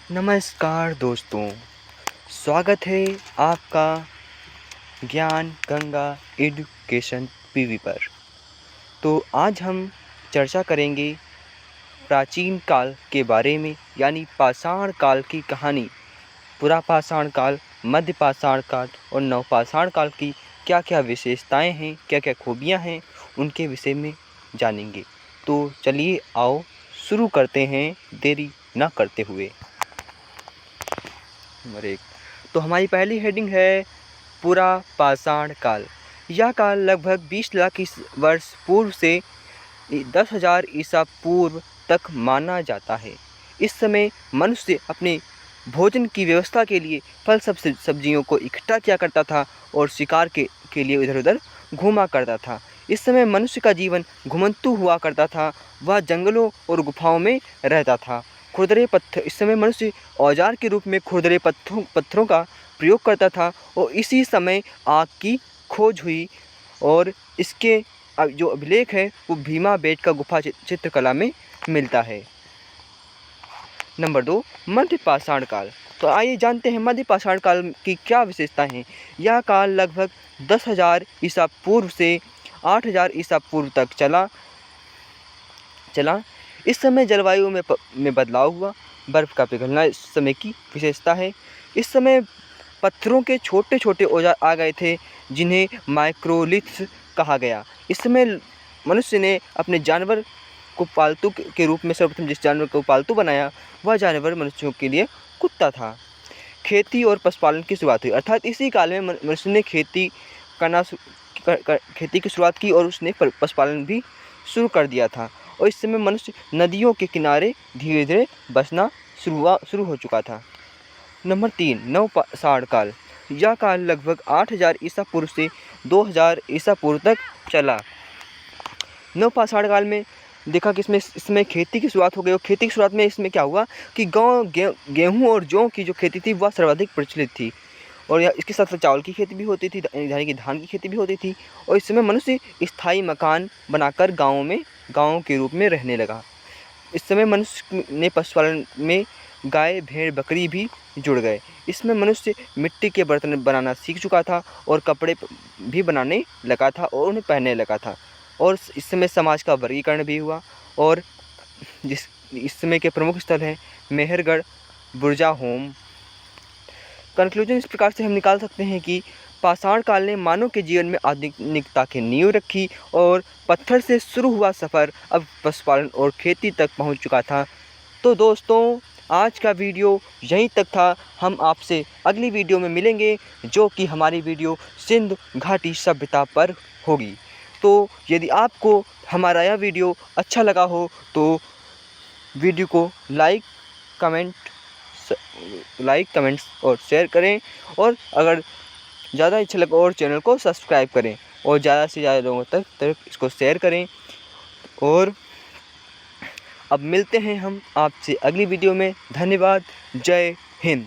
नमस्कार दोस्तों, स्वागत है आपका ज्ञान गंगा एजुकेशन पीवी पर। तो आज हम चर्चा करेंगे प्राचीन काल के बारे में, यानी पाषाण काल की कहानी। पुरा पाषाण काल, मध्य पाषाण काल और नवपाषाण काल की क्या क्या विशेषताएं हैं, क्या क्या खूबियां हैं, उनके विषय में जानेंगे। तो चलिए आओ शुरू करते हैं देरी न करते हुए। नंबर 1, तो हमारी पहली हेडिंग है पुरा पाषाण काल। यह काल लगभग 20 लाख वर्ष पूर्व से 10,000 ईसा पूर्व तक माना जाता है। इस समय मनुष्य अपने भोजन की व्यवस्था के लिए फल सब्जियों को इकट्ठा किया करता था और शिकार के लिए इधर उधर घूमा करता था। इस समय मनुष्य का जीवन घुमंतु हुआ करता था। वह जंगलों और गुफाओं में रहता था। खुरदरे पत्थर, इस समय मनुष्य औजार के रूप में खुरदरे पत्थरों का प्रयोग करता था और इसी समय आग की खोज हुई और इसके जो अभिलेख है वो भीमा बेटका गुफा चित्रकला में मिलता है। नंबर 2, मध्य पाषाण काल। तो आइए जानते हैं मध्य पाषाण काल की क्या विशेषताएं हैं। यह काल लगभग 10,000 ईसा पूर्व से 8,000 ईसा पूर्व तक चला। इस समय जलवायु में बदलाव हुआ। बर्फ़ का पिघलना इस समय की विशेषता है। इस समय पत्थरों के छोटे छोटे औजार आ गए थे जिन्हें माइक्रोलिथ्स कहा गया। इस समय मनुष्य ने अपने जानवर को पालतू के रूप में सर्वप्रथम जिस जानवर को पालतू बनाया, वह जानवर मनुष्यों के लिए कुत्ता था। खेती और पशुपालन की शुरुआत हुई, अर्थात इसी काल में मनुष्य ने खेती की शुरुआत की और उसने पशुपालन भी शुरू कर दिया था। और इस समय मनुष्य नदियों के किनारे धीरे धीरे बसना शुरू हो चुका था। नंबर 3, नवपाषाण काल। यह काल लगभग 8,000 ईसा पूर्व से 2,000 ईसा पूर्व तक चला। नवपाषाण काल में देखा कि इसमें खेती की शुरुआत हो गई और खेती की शुरुआत में इसमें क्या हुआ कि गेहूँ और जौ की जो खेती थी वह सर्वाधिक प्रचलित थी और इसके साथ साथ चावल की खेती भी होती थी, यानी कि धान की खेती भी होती थी। और इस समय मनुष्य स्थायी मकान बनाकर गाँव के रूप में रहने लगा। इस समय मनुष्य ने पशुपालन में गाय भेड़ बकरी भी जुड़ गए। इसमें मनुष्य मिट्टी के बर्तन बनाना सीख चुका था और कपड़े भी बनाने लगा था और उन्हें पहनने लगा था। और इस समय समाज का वर्गीकरण भी हुआ और इस समय के प्रमुख स्थल हैं मेहरगढ़, बुरजाहोम। कंक्लूजन इस प्रकार से हम निकाल सकते हैं कि पाषाण काल ने मानव के जीवन में आधुनिकता की नींव रखी और पत्थर से शुरू हुआ सफ़र अब पशुपालन और खेती तक पहुंच चुका था। तो दोस्तों, आज का वीडियो यहीं तक था। हम आपसे अगली वीडियो में मिलेंगे जो कि हमारी वीडियो सिंधु घाटी सभ्यता पर होगी। तो यदि आपको हमारा यह वीडियो अच्छा लगा हो तो वीडियो को लाइक कमेंट्स और शेयर करें और अगर ज़्यादा अच्छा लगा और चैनल को सब्सक्राइब करें और ज़्यादा से ज़्यादा लोगों तक इसको शेयर करें। और अब मिलते हैं हम आपसे अगली वीडियो में। धन्यवाद। जय हिंद।